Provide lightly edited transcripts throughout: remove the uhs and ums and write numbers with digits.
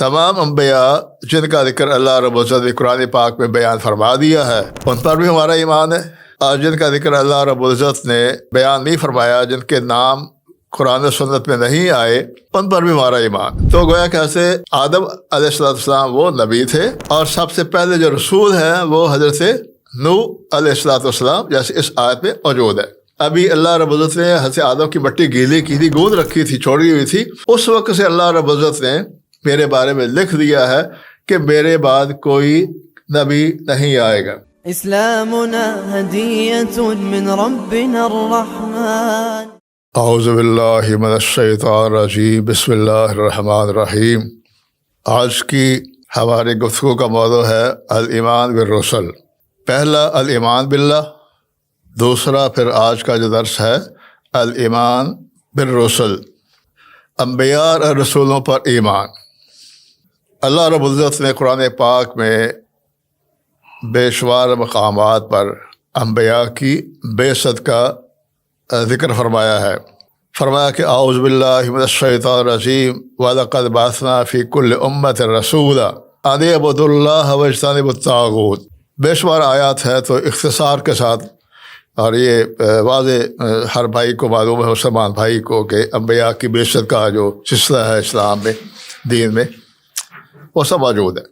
تمام انبیاء جن کا ذکر اللہ رب العزت نے قرآن پاک میں بیان فرما دیا ہے ان پر بھی ہمارا ایمان ہے، اور جن کا ذکر اللہ رب العزت نے بیان نہیں فرمایا، جن کے نام قرآن و سنت میں نہیں آئے، ان پر بھی ہمارا ایمان۔ تو گویا کہ ایسے آدم علیہ السلام وہ نبی تھے، اور سب سے پہلے جو رسول ہیں وہ حضرت نوح علیہ السلام، جیسے اس آیت میں موجود ہے۔ ابھی اللہ رب العزت نے حضرت آدم کی مٹی گیلی کی تھی، گود رکھی تھی، چھوڑی ہوئی تھی، اس وقت سے اللہ رب العزت نے میرے بارے میں لکھ دیا ہے کہ میرے بعد کوئی نبی نہیں آئے گا۔ اسلامنا ہدیۃ من ربنا الرحمن۔ اعوذ باللہ من الشیطان الرجیم، بسم اللہ الرحمن الرحیم۔ آج کی ہماری گفتگو کا موضوع ہے الایمان بالرسل۔ پہلا الایمان باللہ، دوسرا پھر آج کا جو درس ہے الایمان بالرسل، انبیاء اور رسولوں پر ایمان۔ اللہ رب العزت نے قرآن پاک میں بے شمار مقامات پر انبیاء کی بعثت کا ذکر فرمایا ہے۔ فرمایا کہ اعوذ باللہ من الشیطان الرجیم وَلَقَدْ بَعَثْنَا فِي كُلِّ أُمَّةٍ رَسُولًا أَنِ اعْبُدُوا اللَّهَ وَاجْتَنِبُوا الطَّاغُوتَ۔ بے شمار آیات ہے، تو اختصار کے ساتھ، اور یہ واضح ہر بھائی کو معلوم ہے، مسلمان بھائی کو، کہ انبیاء کی بعثت کا جو سلسلہ ہے اسلام میں، دین میں، وہ سب موجود ہے۔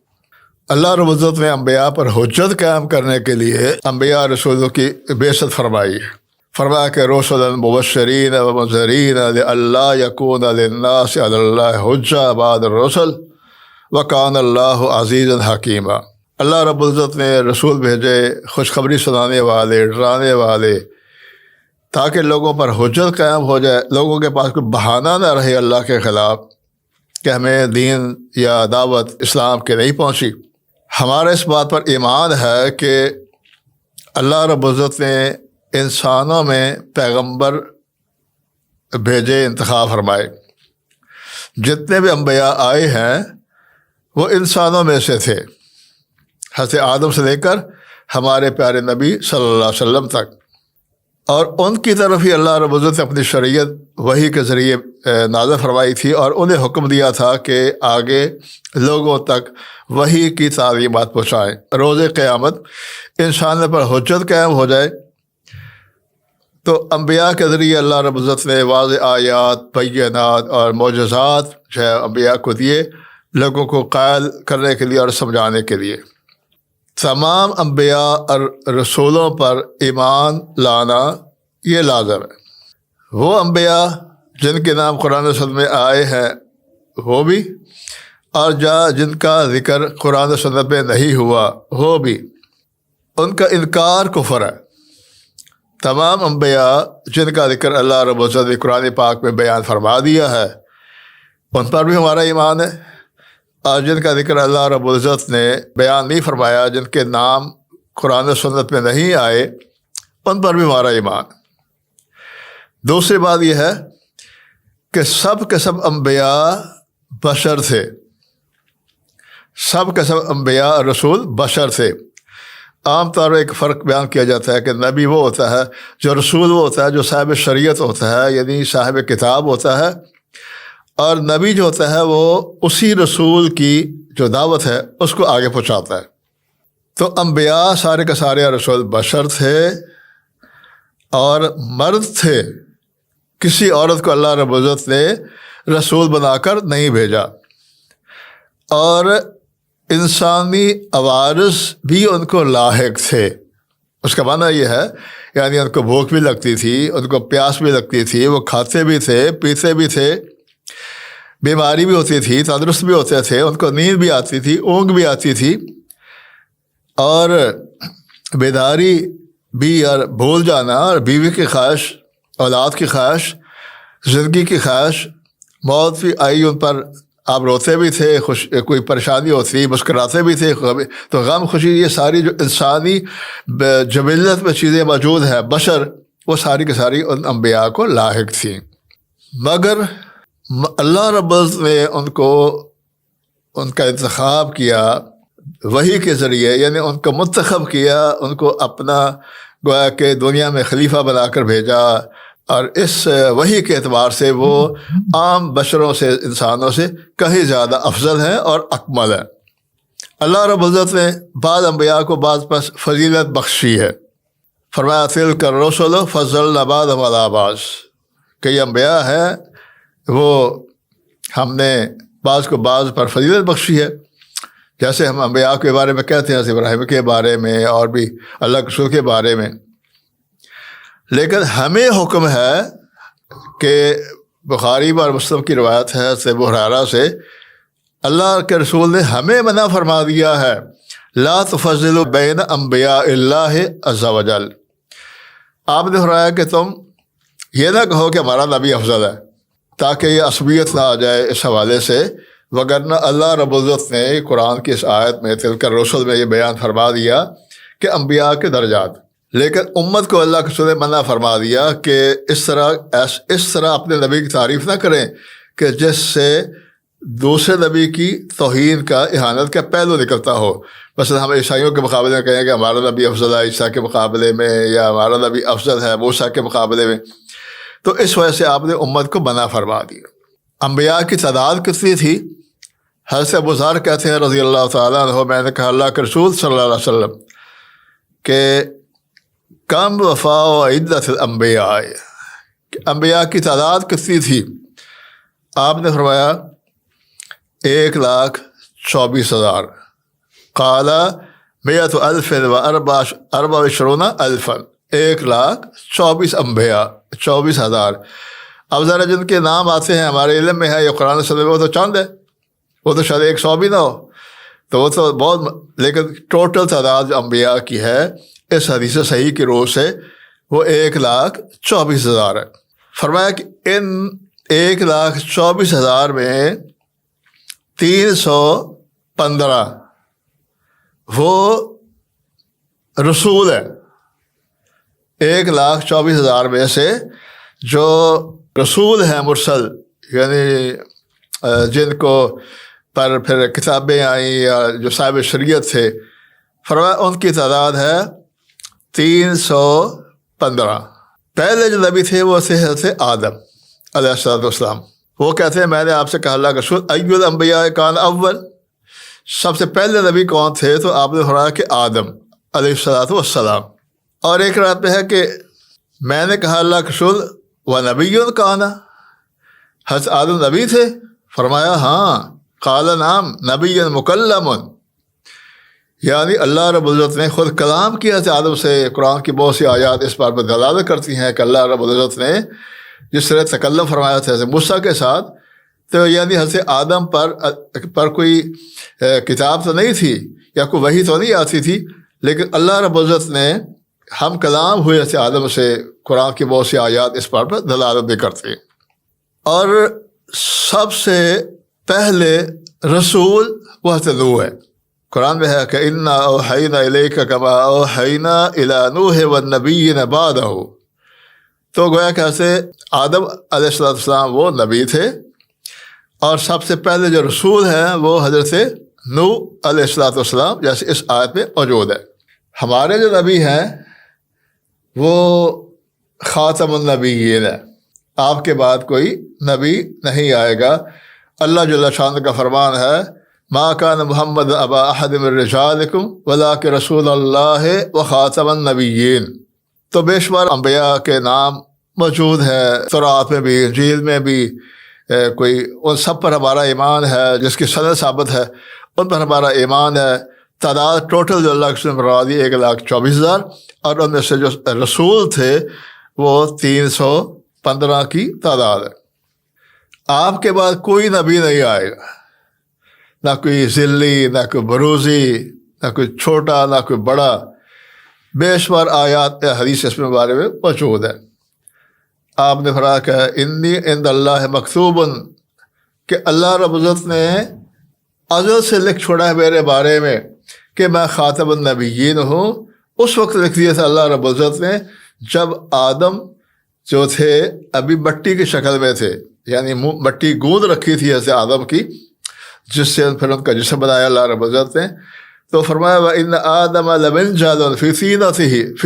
اللہ رب العزت نے انبیاء پر حجت قائم کرنے کے لیے انبیاء رسولوں کی بعثت فرمائی ہے۔ فرمایا کہ رسلا مبشرین و منذرین لئلا یکون للناس علی اللہ حجۃ بعد الرسل وکان اللہ عزیزا حکیما۔ اللہ رب العزت نے رسول بھیجے، خوشخبری سنانے والے، ڈرانے والے، تاکہ لوگوں پر حجت قائم ہو جائے، لوگوں کے پاس کوئی بہانہ نہ رہے اللہ کے خلاف کہ ہمیں دین یا دعوت اسلام کے نہیں پہنچی۔ ہمارا اس بات پر ایمان ہے کہ اللہ رب العزت نے انسانوں میں پیغمبر بھیجے، انتخاب فرمائے۔ جتنے بھی انبیاء آئے ہیں وہ انسانوں میں سے تھے، حضرت آدم سے لے کر ہمارے پیارے نبی صلی اللہ علیہ وسلم تک، اور ان کی طرف ہی اللہ رب العزت نے اپنی شریعت وحی کے ذریعے نازل فرمائی تھی، اور انہیں حکم دیا تھا کہ آگے لوگوں تک وحی کی تعلیمات پہنچائیں۔ روز قیامت انسان پر حجت قائم ہو جائے تو انبیاء کے ذریعے اللہ رب العزت نے واضح آیات، بینات اور معجزات جو ہے انبیاء کو دیے، لوگوں کو قائل کرنے کے لیے اور سمجھانے کے لیے۔ تمام انبیاء اور رسولوں پر ایمان لانا یہ لازم ہے۔ وہ انبیاء جن کے نام قرآن و سنت میں آئے ہیں وہ بھی، اور جن کا ذکر قرآن و سنت میں نہیں ہوا وہ بھی، ان کا انکار کفر ہے۔ تمام انبیاء جن کا ذکر اللہ رب العزت نے قرآن پاک میں بیان فرما دیا ہے ان پر بھی ہمارا ایمان ہے، اور جن کا ذکر اللہ رب العزت نے بیان نہیں فرمایا، جن کے نام قرآن و سنت میں نہیں آئے، ان پر بھی ہمارا ایمان۔ دوسری بات یہ ہے کہ سب کے سب انبیاء بشر تھے، سب کے سب انبیاء اور رسول بشر تھے۔ عام طور پر ایک فرق بیان کیا جاتا ہے کہ نبی وہ ہوتا ہے، جو رسول وہ ہوتا ہے جو صاحب شریعت ہوتا ہے، یعنی صاحب کتاب ہوتا ہے، اور نبی جو ہوتا ہے وہ اسی رسول کی جو دعوت ہے اس کو آگے پہنچاتا ہے۔ تو انبیاء سارے کے سارے رسول بشر تھے اور مرد تھے، کسی عورت کو اللہ رب العزت نے رسول بنا کر نہیں بھیجا، اور انسانی عوارض بھی ان کو لاحق تھے۔ اس کا معنی یہ ہے یعنی ان کو بھوک بھی لگتی تھی، ان کو پیاس بھی لگتی تھی، وہ کھاتے بھی تھے، پیتے بھی تھے، بیماری بھی ہوتی تھی، تندرست بھی ہوتے تھے، ان کو نیند بھی آتی تھی، اونگ بھی آتی تھی، اور بیداری بھی، اور بھول جانا، اور بیوی کی خواہش، اولاد کی خواہش، زندگی کی خواہش، موت بھی آئی ان پر، آپ روتے بھی تھے، کوئی پریشانی ہوتی، مسکراتے بھی تھے، تو غم خوشی یہ ساری جو انسانی جبلت میں چیزیں موجود ہیں، بشر، وہ ساری کی ساری ان انبیاء کو لاحق تھیں۔ مگر اللہ رب العزت نے ان کا انتخاب کیا وحی کے ذریعے، یعنی ان کو منتخب کیا، ان کو اپنا گویا کہ دنیا میں خلیفہ بنا کر بھیجا، اور اس وحی کے اعتبار سے وہ عام بشروں سے، انسانوں سے کہیں زیادہ افضل ہے اور اکمل ہے۔ اللہ رب العزت نے بعض انبیاء کو بعض پر فضیلت بخشی ہے۔ فرمایا تلک الرسل فضلنا بعضهم علی بعض، کہ یہ انبیاء ہے وہ ہم نے بعض کو بعض پر فضیلت بخشی ہے، جیسے ہم انبیاء کے بارے میں کہتے ہیں، ابراہیم کے بارے میں اور بھی اللہ کے رسول کے بارے میں۔ لیکن ہمیں حکم ہے کہ بخاری اور مسلم کی روایت ہے سے ابو ہریرہ سے، اللہ کے رسول نے ہمیں منع فرما دیا ہے، لا تفضلوا بین انبیاء اللہ عز وجل۔ آپ نے فرمایا کہ تم یہ نہ کہو کہ ہمارا نبی افضل ہے، تاکہ یہ عصبیت نہ آ جائے اس حوالے سے، وگرنہ اللہ رب العزت نے قرآن کی اس آیت میں تلک الرسل میں یہ بیان فرما دیا کہ انبیاء کے درجات، لیکن امت کو اللہ کے رسول نے منع فرما دیا کہ اس طرح اپنے نبی کی تعریف نہ کریں کہ جس سے دوسرے نبی کی توہین کا، اہانت کا پہلو نکلتا ہو۔ مثلا ہم عیسائیوں کے مقابلے میں کہیں کہ ہمارا نبی افضل ہے عیسیٰ کے مقابلے میں، یا ہمارا نبی افضل ہے موسیٰ کے مقابلے میں، تو اس وجہ سے آپ نے امت کو منع فرما دیا۔ انبیاء کی تعداد کتنی تھی؟ حضرت ابو ذر کہتے ہیں رضی اللہ تعالیٰ عنہ، میں نے کہا اللہ کے رسول صلی اللہ علیہ وسلم کہ کم وفا و عدت الانبیاء، کہ انبیاء کی تعداد کتنی تھی؟ آپ نے فرمایا 1,24,000۔ قال 100,024,000، 1,24,000 انبیاء، 24,000۔ اب ذرا جن کے نام آتے ہیں ہمارے علم میں ہے یا قرآن صلی اللہ علیہ وسلم، وہ تو چند ہے، وہ تو شاید 100 بھی نہ ہو، تو وہ تو بہت، لیکن ٹوٹل تعداد جو انبیاء کی ہے اس حدیث صحیح کی روح سے وہ 1,24,000 ہے۔ فرمایا کہ ان 1,24,000 میں 315 وہ رسول ہیں۔ 1,24,000 میں سے جو رسول ہیں مرسل، یعنی جن کو پر پھر کتابیں آئیں یا جو صاحب شریعت تھے، فرمایا ان کی تعداد ہے 315۔ پہلے جو نبی تھے وہ تھے حضرت آدم علیہ السلام۔ وہ کہتے ہیں میں نے آپ سے کہا اللہ کا رسول ای الانبیاء کان اول، سب سے پہلے نبی کون تھے؟ تو آپ نے فرمایا کہ آدم علیہ السلام۔ اور ایک رات میں ہے کہ میں نے کہا اللہ کا رسول ونبی کان، حضرت آدم نبی تھے؟ فرمایا ہاں۔ قال نعم نبی مکلم، یعنی اللہ رب العزت نے خود کلام کیا حضرت آدم سے۔ قرآن کی بہت سی آیات اس بات پر دلالت کرتی ہیں کہ اللہ رب العزت نے جس طرح تکلم فرمایا تھا حضرت موسیٰ کے ساتھ، تو یعنی حضرت آدم پر کوئی کتاب تو نہیں تھی یا کوئی وحی تو نہیں آتی تھی، لیکن اللہ رب العزت نے ہم کلام ہوئے حضرت آدم سے۔ قرآن کی بہت سی آیات اس بات پر دلالت بھی کرتی ہیں۔ اور سب سے پہلے رسول وہ حضرت نوح ہے۔ قرآن میں ہے کہ انا اوحینا الیک کما اوحینا الی نوح والنبیین بعدہ، تو گویا کہ حضرت آدم علیہ السلام وہ نبی تھے، اور سب سے پہلے جو رسول ہیں وہ حضرت نوح علیہ السلام، جیسے اس آیت میں موجود ہے۔ ہمارے جو نبی ہیں وہ خاتم النبیین ہے، آپ کے بعد کوئی نبی نہیں آئے گا۔ اللہ جل شان کا فرمان ہے ما کان محمد ابا احد من رجالکم ولکن رسول اللہ وخاتم النبیین۔ تو بے شمار انبیاء کے نام موجود ہے تورات میں بھی، انجیل میں بھی، کوئی ان سب پر ہمارا ایمان ہے، جس کی سند ثابت ہے ان پر ہمارا ایمان ہے۔ تعداد ٹوٹل جو اللہ کے مراد 1,24,000، اور ان میں سے جو رسول تھے وہ 315 کی تعداد ہے۔ آپ کے بعد کوئی نبی نہیں آئے گا، نہ کوئی ذلی، نہ کوئی بروزی، نہ کوئی چھوٹا، نہ کوئی بڑا۔ بے شمار آیات حدیث اس میں بارے میں موجود ہے۔ آپ نے فرمایا کہ انی عند اللہ مکتوب، کہ اللہ رب العزت نے ازل سے لکھ چھوڑا ہے میرے بارے میں کہ میں خاتم النبیین ہوں۔ اس وقت لکھ دیا تھا اللہ رب العزت نے جب آدم جو تھے ابھی مٹی کی شکل میں تھے، یعنی مٹی گوند رکھی تھی ایسے آدم کی، جس سے پھر ان کا جسم بنایا اللہ رب العزت نے۔ تو فرمایا وَإِنَّ آدَمَ لَمِنْجَالٌ فِي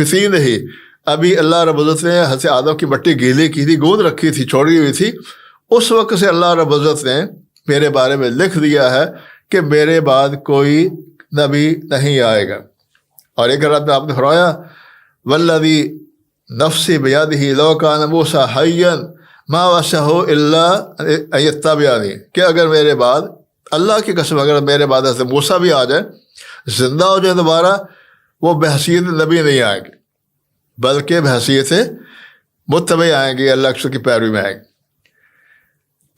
طِينِهِ، ابھی اللہ رب العزت نے حضرت آدم کی مٹی گیلی کی تھی، گود رکھی تھی، چھوڑی ہوئی تھی، اس وقت سے اللہ رب العزت نے میرے بارے میں لکھ دیا ہے کہ میرے بعد کوئی نبی نہیں آئے گا۔ اور ایک رات میں آپ نے فرمایا والذی نفسی بیدہ لو کان موسیٰ حیا ما وسعہ الا ان یتبعنی، کہ اگر میرے بعد، اللہ کی قسم اگر میرے بعد حضرت موسیٰ بھی آ جائے، زندہ ہو جائے دوبارہ، وہ بحیثیت نبی نہیں آئیں گے بلکہ بحیثیت متبع آئیں گے، اللہ کی پیروی میں آئیں گے۔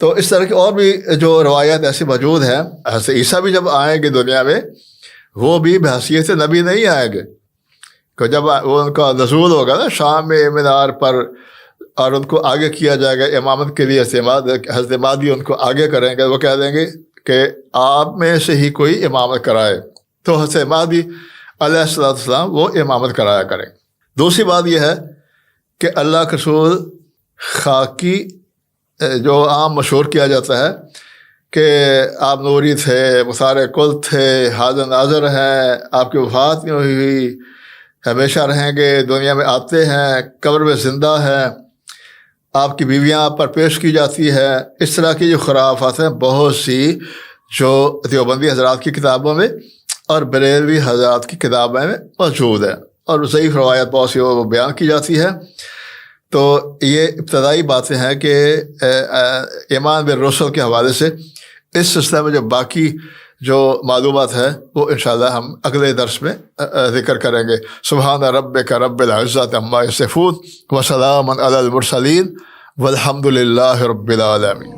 تو اس طرح کی اور بھی جو روایات ایسی موجود ہیں۔ حضرت عیسیٰ بھی جب آئیں گے دنیا میں، وہ بھی بحیثیت نبی نہیں آئیں گے، کہ جب وہ ان کا نزول ہوگا نا شام میں مینار پر، اور ان کو آگے کیا جائے گا امامت کے لیے، حضرت مہدی ان کو آگے کریں گے، وہ کہہ دیں گے کہ آپ میں سے ہی کوئی امامت کرائے، تو حضرت مہدی علیہ السلام وہ امامت کرایا کریں۔ دوسری بات یہ ہے کہ اللہ کے رسول خاکی جو عام مشہور کیا جاتا ہے کہ آپ نوری تھے، مسار کل تھے، حاضر ناظر ہیں، آپ کی وفات نہیں ہوئی، ہمیشہ رہیں گے، دنیا میں آتے ہیں، قبر میں زندہ ہیں، آپ کی بیویاں آپ پر پیش کی جاتی ہے، اس طرح کی جو خرافات ہیں بہت سی جو دیوبندی حضرات کی کتابوں میں اور بریلوی حضرات کی کتابوں میں موجود ہے، اور ضعیف روایت بہت سی وہ بیان کی جاتی ہے۔ تو یہ ابتدائی باتیں ہیں کہ ایمان بالرسل کے حوالے سے۔ اس سلسلے میں جو باقی جو معلومات ہے وہ انشاءاللہ ہم اگلے درس میں ذکر کریں گے۔ سبحان ربک رب العزت عما یصفون وسلام علی المرسلین والحمد للہ رب العالمین۔